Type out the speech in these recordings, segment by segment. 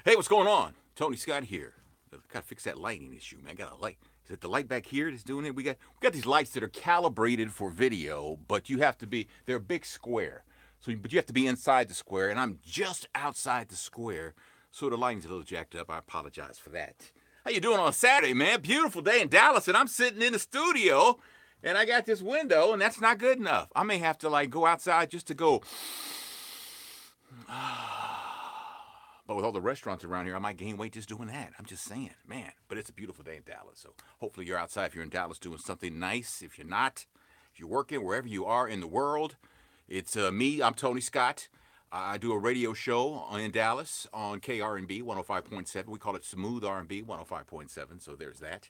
Hey, what's going on? Tony Scott here. Gotta fix that lighting issue, man. Got a light. Is it the light back here that's doing it? We got these lights that are calibrated for video, but you have to be they're a big square. But you have to be inside the square, and I'm just outside the square, so the lighting's a little jacked up. I apologize for that. How you doing on Saturday, man? Beautiful day in Dallas, and I'm sitting in the studio, and I got this window, and that's not good enough. I may have to like go outside just to go. But with all the restaurants around here, I might gain weight just doing that. I'm just saying, man. But it's a beautiful day in Dallas. So hopefully you're outside if you're in Dallas doing something nice. If you're not, if you're working wherever you are in the world, it's me. I'm Tony Scott. I do a radio show in Dallas on KRNB 105.7. We call it Smooth R&B 105.7. So there's that.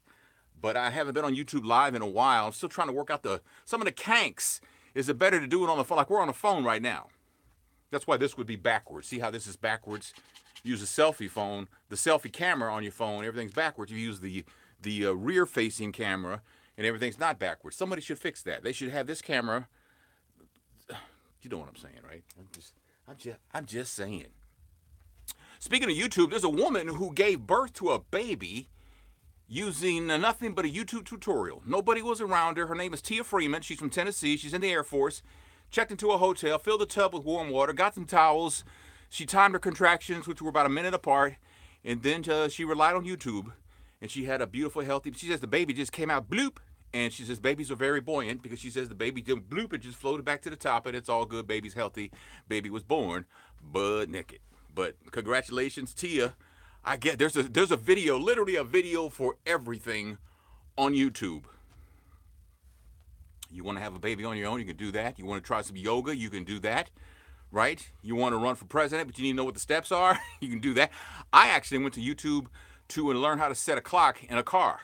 But I haven't been on YouTube Live in a while. I'm still trying to work out some of the kinks. Is it better to do it on the phone? Like we're on the phone right now. That's why this would be backwards. See how this is backwards? Use a selfie phone, the selfie camera on your phone, everything's backwards. You use the rear-facing camera, and everything's not backwards. Somebody should fix that. They should have this camera. You know what I'm saying, right? I'm just saying. Speaking of YouTube, there's a woman who gave birth to a baby using nothing but a YouTube tutorial. Nobody was around her. Her name is Tia Freeman. She's from Tennessee. She's in the Air Force. Checked into a hotel, filled the tub with warm water, got some towels. She timed her contractions, which were about a minute apart, and then she relied on YouTube, and she had a beautiful, healthy. She says the baby just came out bloop, and she says babies are very buoyant because she says the baby just bloop, it just floated back to the top, and it's all good. Baby's healthy. Baby was born butt naked. But congratulations, Tia. I get there's a video, literally a video for everything on YouTube. You want to have a baby on your own, you can do that. You want to try some yoga, you can do that. Right? You want to run for president, but you need to know what the steps are? You can do that. I actually went to YouTube to learn how to set a clock in a car.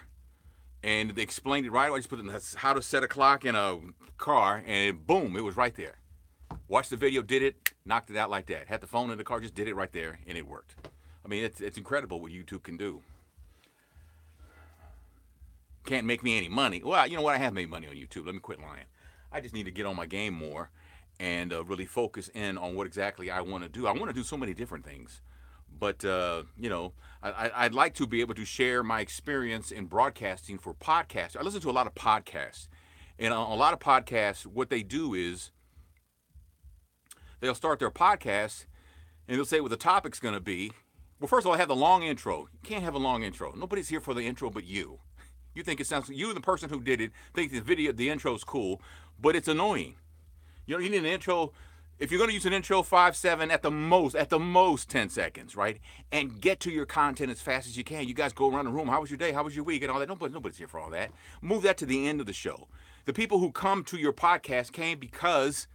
And they explained it right. I just put in how to set a clock in a car, and boom, it was right there. Watched the video, did it, knocked it out like that. Had the phone in the car, just did it right there, and it worked. I mean, it's incredible what YouTube can do. Can't make me any money. Well, you know what? I have made money on YouTube. Let me quit lying. I just need to get on my game more and really focus in on what exactly I want to do. I want to do so many different things, but I'd like to be able to share my experience in broadcasting for podcasts. I listen to a lot of podcasts, and on a lot of podcasts, what they do is they'll start their podcast and they'll say what the topic's going to be. Well, first of all, I have the long intro. You can't have a long intro. Nobody's here for the intro but you. You think it sounds, you, the person who did it, think the intro's cool, but it's annoying. You know, you need an intro. If you're going to use an intro, 5, 7, at the most 10 seconds, right? And get to your content as fast as you can. You guys go around the room. How was your day? How was your week? And all that. Nobody's here for all that. Move that to the end of the show. The people who come to your podcast came because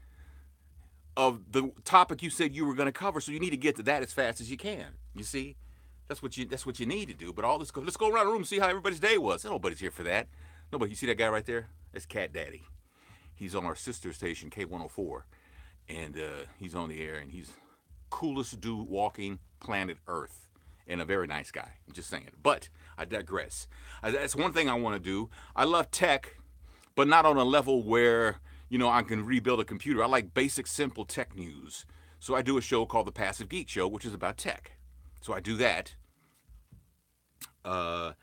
of the topic you said you were going to cover. So you need to get to that as fast as you can. You see? That's what you need to do. But let's go around the room and see how everybody's day was. Nobody's here for that. Nobody. You see that guy right there? That's Cat Daddy. He's on our sister station, K104, and he's on the air, and he's coolest dude walking planet Earth, and a very nice guy. I'm just saying. But I digress. That's one thing I want to do. I love tech, but not on a level where, I can rebuild a computer. I like basic, simple tech news. So I do a show called The Passive Geek Show, which is about tech. So I do that. And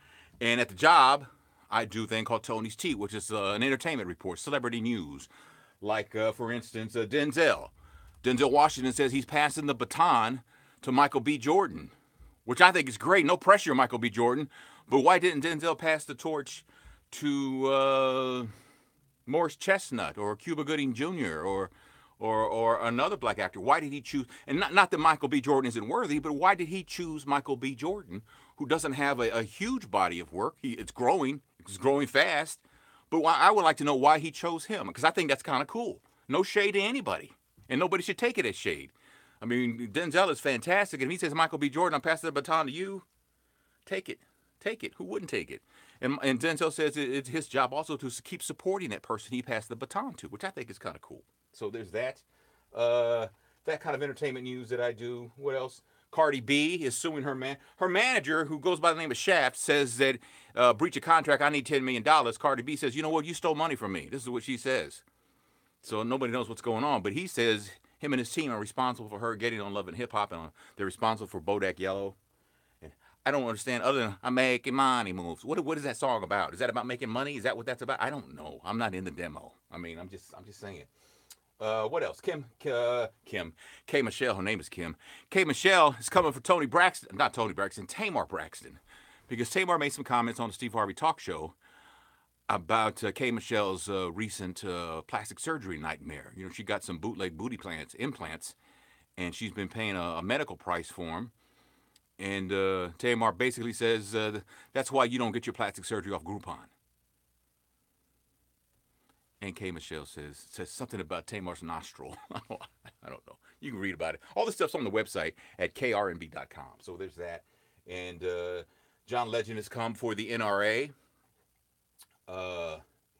at the job, I do a thing called Tony's Tea, which is an entertainment report, celebrity news. Like, for instance, Denzel. Denzel Washington says he's passing the baton to Michael B. Jordan, which I think is great. No pressure, Michael B. Jordan. But why didn't Denzel pass the torch to Morris Chestnut or Cuba Gooding Jr. or another black actor? Why did he choose? And not that Michael B. Jordan isn't worthy, but why did he choose Michael B. Jordan, who doesn't have a huge body of work? It's growing fast. But I would like to know why he chose him, because I think that's kind of cool. No shade to anybody, and nobody should take it as shade. I mean, Denzel is fantastic, and if he says, Michael B. Jordan, I'm passing the baton to you, take it. Take it. Who wouldn't take it? And Denzel says it's his job also to keep supporting that person he passed the baton to, which I think is kind of cool. So there's that. That kind of entertainment news that I do. What else? Cardi B is suing her manager, who goes by the name of Shaft, says that breach of contract, I need $10 million. Cardi B says, you know what, you stole money from me. This is what she says. So nobody knows what's going on. But he says him and his team are responsible for her getting on Love and Hip Hop, and they're responsible for Bodak Yellow. I don't understand other than I'm making money moves. What is that song about? Is that about making money? Is that what that's about? I don't know. I'm not in the demo. I mean, I'm just saying. What else? Kim, K Michelle. Her name is Kim. K Michelle is coming for Tony Braxton, not Tony Braxton, Tamar Braxton, because Tamar made some comments on the Steve Harvey Talk Show about K Michelle's recent plastic surgery nightmare. You know, she got some bootleg booty implants, and she's been paying a medical price for them. And Tamar basically says that's why you don't get your plastic surgery off Groupon. And K Michelle says something about Tamar's nostril. I don't know. You can read about it. All this stuff's on the website at krnb.com. So there's that. And John Legend has come for the NRA.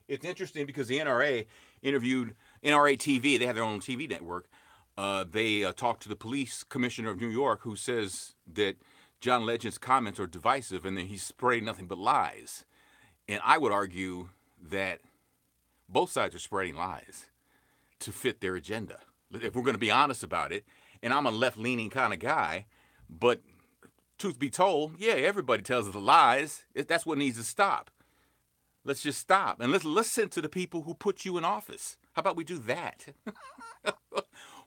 It's interesting because the NRA interviewed NRA TV. They have their own TV network. They talked to the police commissioner of New York, who says that John Legend's comments are divisive and that he's spreading nothing but lies. And I would argue that both sides are spreading lies to fit their agenda. If we're going to be honest about it, and I'm a left-leaning kind of guy, but truth be told, yeah, everybody tells us the lies. That's what needs to stop. Let's just stop and let's listen to the people who put you in office. How about we do that?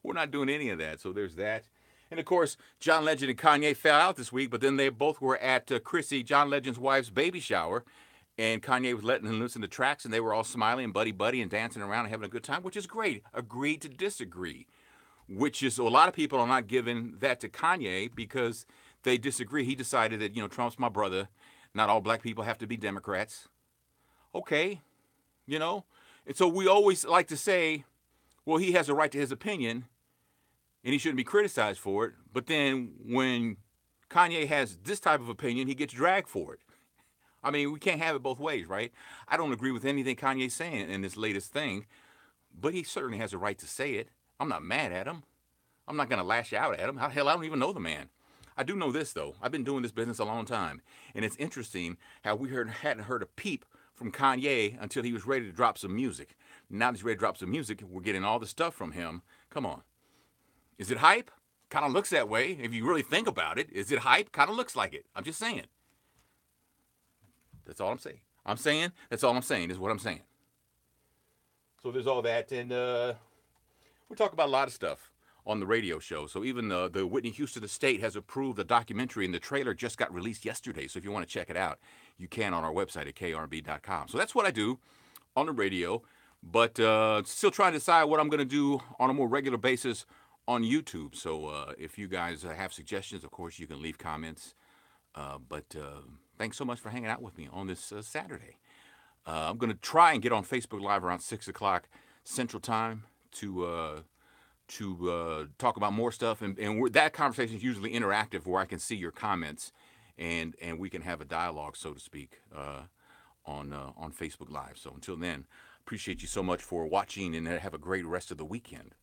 We're not doing any of that, so there's that. And of course, John Legend and Kanye fell out this week, but then they both were at Chrissy, John Legend's wife's baby shower, and Kanye was letting them listen to tracks, and they were all smiling and buddy and dancing around and having a good time, which is great. Agreed to disagree, which is a lot of people are not giving that to Kanye because they disagree. He decided that, you know, Trump's my brother. Not all black people have to be Democrats. Okay, you know. And so we always like to say, well, he has a right to his opinion, and he shouldn't be criticized for it. But then when Kanye has this type of opinion, he gets dragged for it. I mean, we can't have it both ways, right? I don't agree with anything Kanye's saying in this latest thing, but he certainly has a right to say it. I'm not mad at him. I'm not going to lash out at him. Hell, I don't even know the man. I do know this, though. I've been doing this business a long time, and it's interesting how we hadn't heard a peep from Kanye until he was ready to drop some music. Now that he's ready to drop some music, we're getting all the stuff from him. Come on. Is it hype? Kind of looks that way. If you really think about it, is it hype? Kind of looks like it. I'm just saying. That's all I'm saying. That's all I'm saying is what I'm saying. So there's all that, and we talk about a lot of stuff on the radio show. So even the Whitney Houston Estate has approved a documentary, and the trailer just got released yesterday. So if you want to check it out, you can on our website at krnb.com. So that's what I do on the radio, but still trying to decide what I'm going to do on a more regular basis on YouTube. So if you guys have suggestions, of course, you can leave comments. But thanks so much for hanging out with me on this Saturday. I'm going to try and get on Facebook Live around 6 o'clock Central Time to talk about more stuff. And that conversation is usually interactive where I can see your comments and we can have a dialogue, so to speak, on Facebook Live. So until then, appreciate you so much for watching and have a great rest of the weekend.